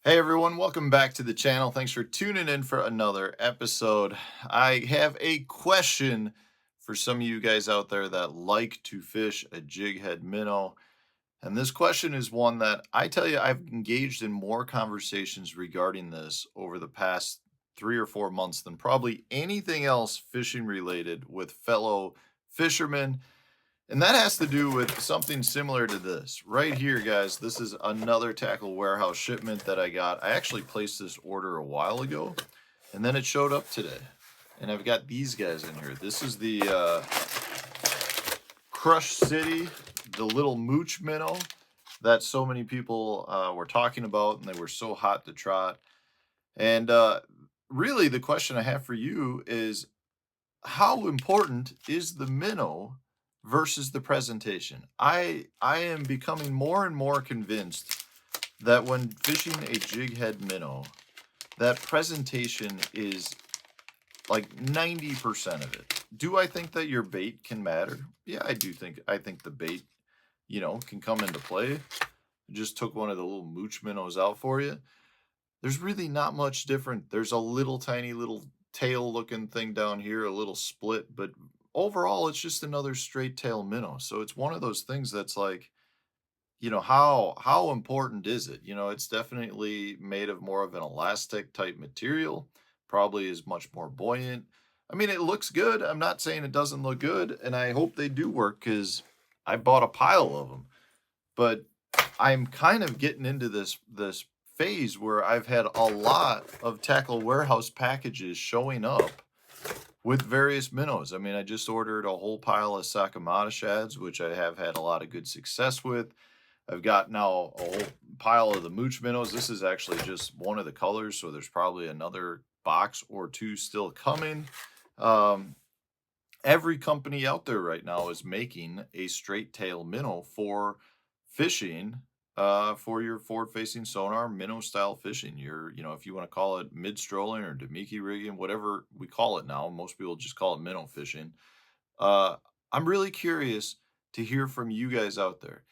Hey everyone, welcome back to the channel. Thanks for tuning in for another episode. I have a question for some of you guys out there that like to fish a jig head minnow. And this question is one that I tell you, I've engaged in more conversations regarding this over the past 3 or 4 months than probably anything else fishing related with fellow fishermen. And that has to do with something similar to this. Right here, guys, this is another tackle warehouse shipment that I got. I actually placed this order a while ago, and then it showed up today. And I've got these guys in here. This is the Crush City, the little mooch minnow that so many people were talking about, and they were so hot to trot. And really, the question I have for you is, how important is the minnow versus the presentation? I am becoming more and more convinced that when fishing a jig head minnow, that presentation is like 90% of it. Do I think that your bait can matter? Yeah, I think the bait, can come into play. I just took one of the little mooch minnows out for you. There's really not much different. There's a little tiny little tail looking thing down here, a little split, but overall it's just another straight tail minnow. So it's one of those things that's like, how important is it? It's definitely made of more of an elastic type material, probably is much more buoyant. I mean, it looks good. I'm not saying it doesn't look good, and I hope they do work because I bought a pile of them. But I'm kind of getting into this phase where I've had a lot of tackle warehouse packages showing up with various minnows. I mean, I just ordered a whole pile of Sakamata shads, which I have had a lot of good success with. I've got now a whole pile of the mooch minnows. This is actually just one of the colors, so there's probably another box or two still coming. Um, every company out there right now is making a straight tail minnow for fishing, for your forward facing sonar minnow style fishing. If you want to call it mid strolling or Demiki rigging, whatever we call it now, most people just call it minnow fishing. uh, I'm really curious to hear from you guys out there.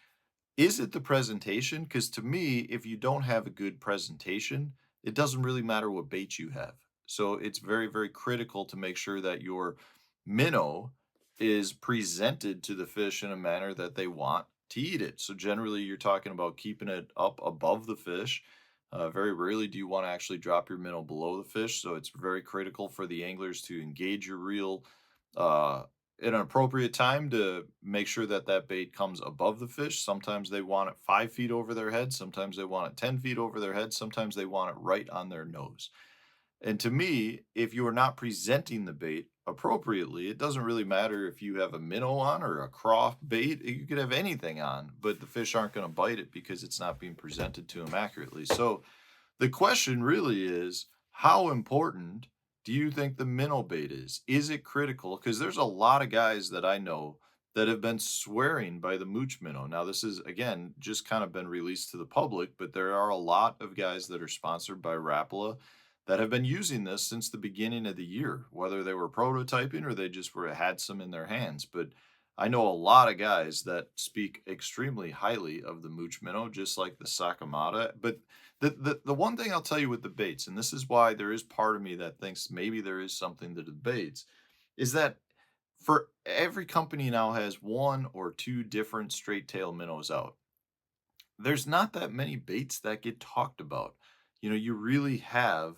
Is it the presentation? Because to me, if you don't have a good presentation, it doesn't really matter what bait you have. So it's very, very critical to make sure that your minnow is presented to the fish in a manner that they want to eat it. So generally, you're talking about keeping it up above the fish. Very rarely do you want to actually drop your minnow below the fish. So it's very critical for the anglers to engage your reel uh, at an appropriate time to make sure that that bait comes above the fish. Sometimes they want it 5 feet over their head. Sometimes they want it 10 feet over their head. Sometimes they want it right on their nose. And to me, if you are not presenting the bait appropriately, it doesn't really matter if you have a minnow on or a craw bait. You could have anything on, but the fish aren't going to bite it because it's not being presented to them accurately. So the question really is, how important do you think the minnow bait is? Is it critical? Because there's a lot of guys that I know that have been swearing by the mooch minnow. Now, this is, again, just kind of been released to the public, but there are a lot of guys that are sponsored by Rapala that have been using this since the beginning of the year, whether they were prototyping or they just had some in their hands. But I know a lot of guys that speak extremely highly of the mooch minnow, just like the Sakamata. But the one thing I'll tell you with the baits, and this is why there is part of me that thinks maybe there is something to the baits, is that for every company now has one or two different straight tail minnows out. There's not that many baits that get talked about. You really have,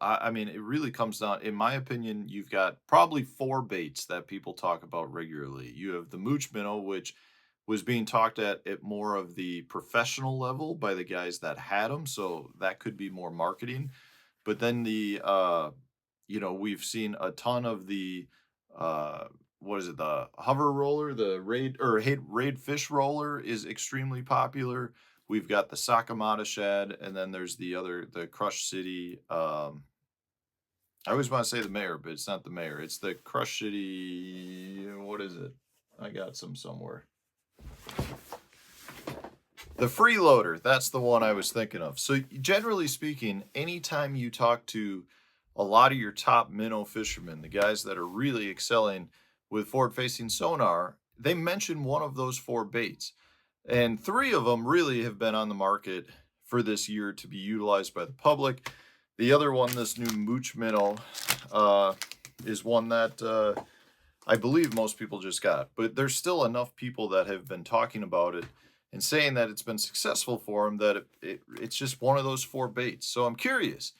I mean, it really comes down, in my opinion, you've got probably four baits that people talk about regularly. You have the mooch minnow, which was being talked at more of the professional level by the guys that had them, so that could be more marketing. But then we've seen a ton of the uh what is it, the hover roller, the raid fish roller is extremely popular. We've got the Sakamata shad, and then there's the Crush City. I always want to say the mayor, but it's not the mayor. It's the Crush City. What is it? I got some somewhere. The freeloader, that's the one I was thinking of. So generally speaking, anytime you talk to a lot of your top minnow fishermen, the guys that are really excelling with forward-facing sonar, they mention one of those four baits. And three of them really have been on the market for this year to be utilized by the public. The other one, this new mooch minnow, is one that I believe most people just got, but there's still enough people that have been talking about it and saying that it's been successful for them that it's just one of those four baits. So I'm curious,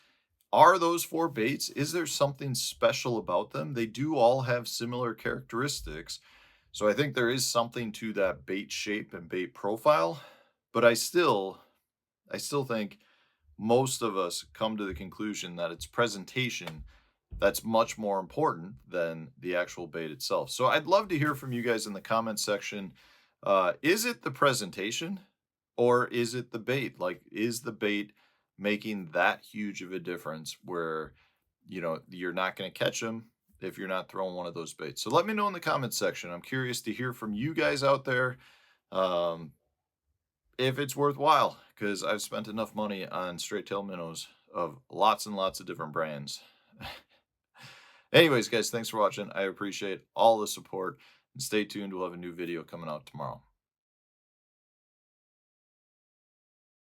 are those four baits, is there something special about them? They do all have similar characteristics. So I think there is something to that bait shape and bait profile, but I still think most of us come to the conclusion that it's presentation that's much more important than the actual bait itself. So I'd love to hear from you guys in the comment section. Is it the presentation or is it the bait? Like, is the bait making that huge of a difference where, you're not going to catch them if you're not throwing one of those baits? So let me know in the comment section. I'm curious to hear from you guys out there. Um, if it's worthwhile, because I've spent enough money on straight tail minnows of lots and lots of different brands. Anyways, guys, thanks for watching. I appreciate all the support, and stay tuned. We'll have a new video coming out tomorrow.